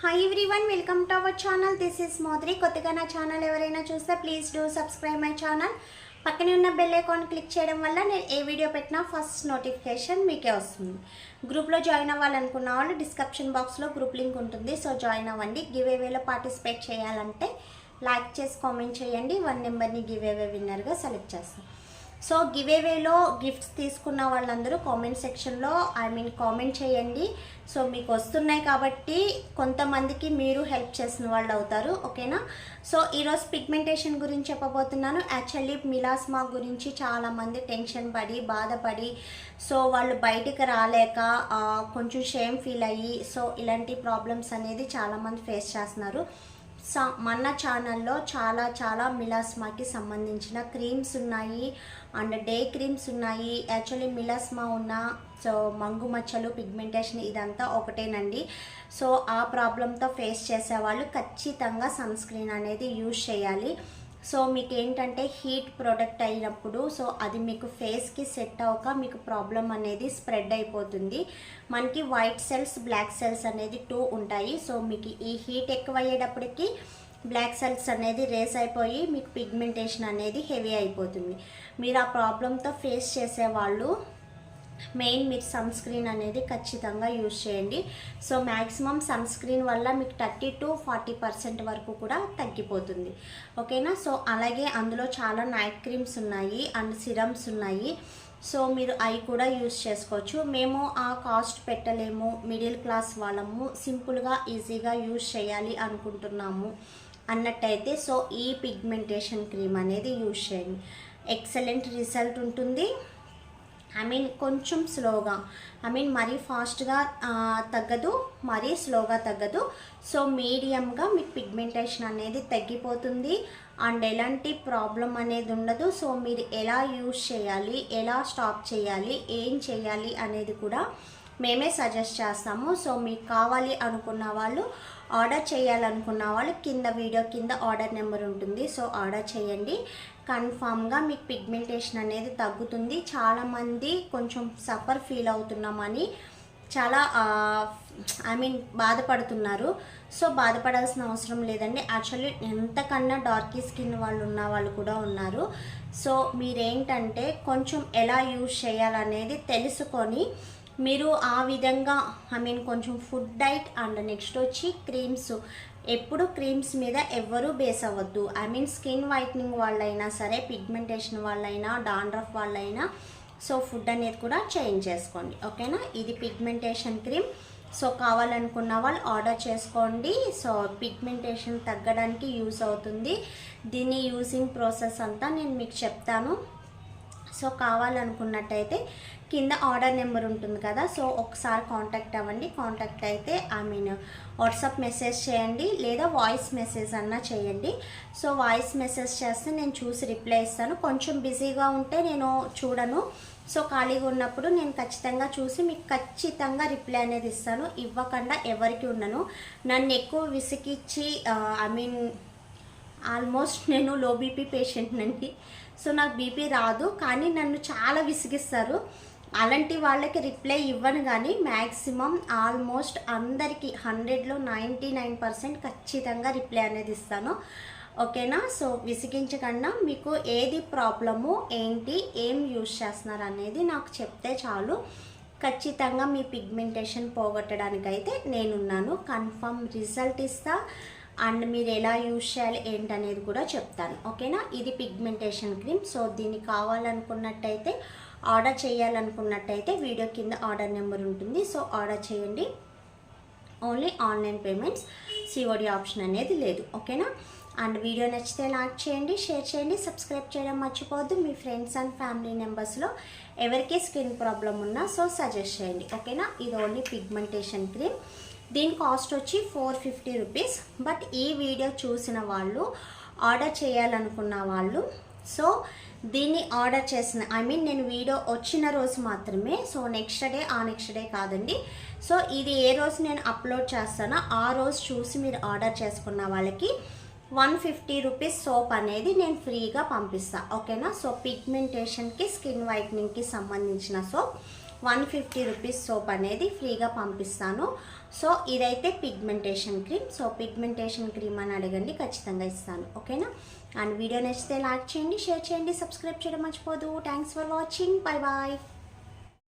Hi everyone, welcome to our channel. This is మోద్రి. కొత్తగా నా ఛానల్ ఎవరైనా చూస్తే please do subscribe my channel. పక్కనే ఉన్న బెల్ ఐకాన్ క్లిక్ చేయడం వల్ల నేను ఏ వీడియో పెట్టినా ఫస్ట్ నోటిఫికేషన్ మీకే వస్తుంది. గ్రూప్లో జాయిన్ అవ్వాలనుకున్న వాళ్ళు డిస్క్రిప్షన్ బాక్స్లో గ్రూప్ లింక్ ఉంటుంది, సో జాయిన్ అవ్వండి. గివ్ అవేలో పార్టిసిపేట్ చేయాలంటే లైక్ చేసి కామెంట్ చేయండి. 1 నెంబర్ని గివ్ అవే విన్నర్గా సెలెక్ట్ చేస్తాం. సో గివ్ అవేలో గిఫ్ట్స్ తీసుకున్న వాళ్ళందరూ కామెంట్ సెక్షన్లో కామెంట్ చేయండి. సో మీకు వస్తున్నాయి కాబట్టి కొంతమందికి మీరు హెల్ప్ చేసిన వాళ్ళు అవుతారు, ఓకేనా. సో ఈరోజు పిగ్మెంటేషన్ గురించి చెప్పబోతున్నాను. యాక్చువల్లీ మిలాస్మా గురించి చాలామంది టెన్షన్ పడి బాధపడి సో వాళ్ళు బయటికి రాలేక కొంచెం షేమ్ ఫీల్ అయ్యి సో ఇలాంటి ప్రాబ్లమ్స్ అనేది చాలామంది ఫేస్ చేస్తున్నారు. మన ఛానల్లో చాలా మిలాస్మాకి సంబంధించిన క్రీమ్స్ ఉన్నాయి అండ్ డే క్రీమ్స్ ఉన్నాయి. యాక్చువల్లీ మిలాస్మా ఉన్న సో మంగు మచ్చలు పిగ్మెంటేషన్ ఇదంతా ఒకటేనండి. సో ఆ ప్రాబ్లంతో ఫేస్ చేసేవాళ్ళు ఖచ్చితంగా సన్ స్క్రీన్ అనేది యూజ్ చేయాలి. సో మీకు ఏంటంటే హీట్ ప్రొడక్ట్ అయినప్పుడు సో అది మీకు ఫేస్కి సెట్ అవ్వక మీకు ప్రాబ్లం అనేది స్ప్రెడ్ అయిపోతుంది. మనకి వైట్ సెల్స్ బ్లాక్ సెల్స్ అనేది 2 ఉంటాయి. సో మీకు ఈ హీట్ ఎక్కువ అయ్యేటప్పటికి బ్లాక్ సెల్స్ అనేది రేస్ అయిపోయి మీకు పిగ్మెంటేషన్ అనేది హెవీ అయిపోతుంది. మీరు ఆ ప్రాబ్లంతో ఫేస్ చేసేవాళ్ళు మీరు సన్ స్క్రీన్ అనేది ఖచ్చితంగా యూజ్ చేయండి. సో మ్యాక్సిమం సన్ స్క్రీన్ వల్ల మీకు 30 to 40% వరకు కూడా తగ్గిపోతుంది, ఓకేనా. సో అలాగే అందులో చాలా నైట్ క్రీమ్స్ ఉన్నాయి అండ్ సిరమ్స్ ఉన్నాయి. సో మీరు అవి కూడా యూజ్ చేసుకోవచ్చు. మేము ఆ కాస్ట్ పెట్టలేము, మిడిల్ క్లాస్ వాళ్ళము, సింపుల్గా ఈజీగా యూజ్ చేయాలి అనుకుంటున్నాము అన్నట్టయితే సో ఈ పిగ్మెంటేషన్ క్రీమ్ అనేది యూజ్ చేయండి. ఎక్సలెంట్ రిజల్ట్ ఉంటుంది. కొంచెం స్లోగా మరీ ఫాస్ట్గా తగ్గదు, మరీ స్లోగా తగ్గదు. సో మీడియంగా మీకు పిగ్మెంటేషన్ అనేది తగ్గిపోతుంది అండ్ ఎలాంటి ప్రాబ్లం అనేది ఉండదు. సో మీరు ఎలా యూజ్ చేయాలి, ఎలా స్టాప్ చేయాలి, ఏం చేయాలి అనేది కూడా మేమే సజెస్ట్ చేస్తాము. సో మీకు కావాలి అనుకున్న వాళ్ళు, ఆర్డర్ చేయాలనుకున్న వాళ్ళు వీడియో కింద ఆర్డర్ నెంబర్ ఉంటుంది. సో ఆర్డర్ చేయండి. కన్ఫామ్గా మీకు పిగ్మెంటేషన్ అనేది తగ్గుతుంది. చాలామంది కొంచెం సఫర్ ఫీల్ అవుతున్నామని చాలా బాధపడుతున్నారు. సో బాధపడాల్సిన అవసరం లేదండి. యాక్చువల్లీ ఎంతకన్నా డార్కీ స్కిన్ వాళ్ళు ఉన్న వాళ్ళు కూడా ఉన్నారు. సో మీరేంటంటే కొంచెం ఎలా యూజ్ చేయాలనేది తెలుసుకొని మీరు ఆ విధంగా కొంచెం ఫుడ్ డైట్ అండ్ నెక్స్ట్ వచ్చి క్రీమ్స్, ఎప్పుడు క్రీమ్స్ మీద ఎవ్వరూ బేస్ అవ్వద్దు. స్కిన్ వైట్నింగ్ వాళ్ళైనా సరే, పిగ్మెంటేషన్ వాళ్ళైనా, డాండ్రఫ్ వాళ్ళైనా సో ఫుడ్ అనేది కూడా చేంజ్ చేసుకోండి, ఓకేనా. ఇది పిగ్మెంటేషన్ క్రీమ్. సో కావాలనుకున్న వాళ్ళు ఆర్డర్ చేసుకోండి. సో పిగ్మెంటేషన్ తగ్గడానికి యూజ్ అవుతుంది. దీని యూజింగ్ ప్రాసెస్ అంతా నేను మీకు చెప్తాను. సో కావాలనుకున్నట్టయితే కింద ఆర్డర్ నెంబర్ ఉంటుంది కదా, సో ఒకసారి కాంటాక్ట్ అవ్వండి. కాంటాక్ట్ అయితే వాట్సాప్ మెసేజ్ చేయండి లేదా వాయిస్ మెసేజ్ అన్నా చేయండి. సో వాయిస్ మెసేజ్ చేస్తే నేను చూసి రిప్లై ఇస్తాను. కొంచెం బిజీగా ఉంటే నేను చూడను. సో ఖాళీగా ఉన్నప్పుడు నేను ఖచ్చితంగా చూసి మీకు ఖచ్చితంగా రిప్లై అనేది ఇస్తాను. ఇవ్వకుండా ఎవరికి ఉండను. నన్ను ఎక్కువ విసిగిచ్చి ఆల్మోస్ట్ నేను లో బీపీ పేషెంట్నండి. సో నాకు బీపీ రాదు, కానీ నన్ను చాలా విసిగిస్తారు. అలాంటి వాళ్ళకి రిప్లై ఇవ్వను, కానీ మ్యాక్సిమం ఆల్మోస్ట్ అందరికీ 100లో 99% ఖచ్చితంగా రిప్లై అనేది ఇస్తాను, ఓకేనా. సో విసిగించకుండా మీకు ఏది ప్రాబ్లము ఏంటి, ఏం యూజ్ చేస్తున్నారు అనేది నాకు చెప్తే చాలు. ఖచ్చితంగా మీ పిగ్మెంటేషన్ పోగొట్టడానికైతే నేనున్నాను. కన్ఫర్మ్ రిజల్ట్ ఇస్తా అండ్ మీరు ఎలా యూజ్ చేయాలి ఏంటనేది కూడా చెప్తాను, ఓకేనా. ఇది పిగ్మెంటేషన్ క్రీమ్. సో దీన్ని కావాలనుకున్నట్టయితే, ఆర్డర్ చేయాలనుకున్నట్టయితే వీడియో కింద ఆర్డర్ నెంబర్ ఉంటుంది. సో ఆర్డర్ చేయండి. Only online payments, COD option అనేది లేదు, ఓకేనా. అండ్ వీడియో నచ్చితే లైక్ చేయండి, షేర్ చేయండి, సబ్స్క్రైబ్ చేయడం మర్చిపోవద్దు. మీ ఫ్రెండ్స్ అండ్ ఫ్యామిలీ మెంబర్స్లో ఎవరికి స్కిన్ ప్రాబ్లం ఉన్నా సో సజెస్ట్ చేయండి, ఓకేనా. ఇది ఓన్లీ పిగ్మెంటేషన్ క్రీమ్. దీని కాస్ట్ వచ్చి 450 రూపీస్. బట్ ఈ వీడియో చూసిన వాళ్ళు, ఆర్డర్ చేయాలనుకున్న వాళ్ళు సో దీన్ని ఆర్డర్ చేసిన నేను వీడియో వచ్చిన రోజు మాత్రమే, సో నెక్స్ట్ డే కాదండి. సో ఇది ఏ రోజు నేను అప్లోడ్ చేస్తానో ఆ రోజు చూసి మీరు ఆర్డర్ చేసుకున్న వాళ్ళకి 150 రూపీస్ సోప్ అనేది నేను ఫ్రీగా పంపిస్తాను, ఓకేనా. సో పిగ్మెంటేషన్కి, స్కిన్ వైట్నింగ్కి సంబంధించిన సోప్ 150 రూపీస్ సోప్ అనేది ఫ్రీగా పంపిస్తాను. సో ఇదైతే pigmentation cream. So pigmentation cream అని అడగండి, ఖచ్చితంగా ఇస్తాను. ఓకేనా? అండ్ వీడియో నచ్చితే లైక్ చేయండి, షేర్ చేయండి, సబ్స్క్రైబ్ చేయడం మర్చిపోదు. Thanks for watching. Bye bye.